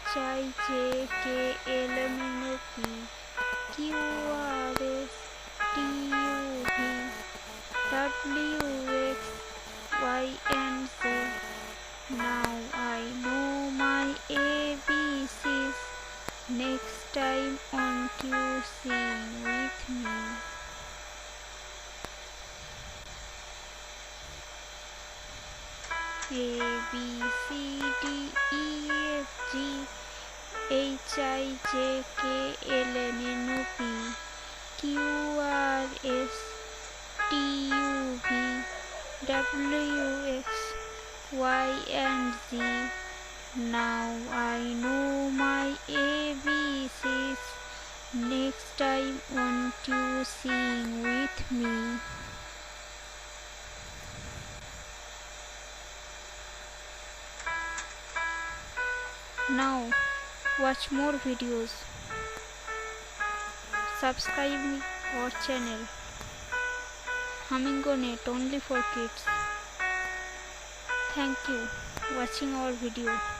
HIJKLMNOP QRSTUV WXYZ. Now I know my ABCs. Next time on to sing with me. A B C D E F G HIJKLMNOP QRSTUV WXYZ. Now I know my ABCs. Next time on to sing with me. Now watch more videos. Subscribe our channel Humming Net only for kids. Thank you watching our video.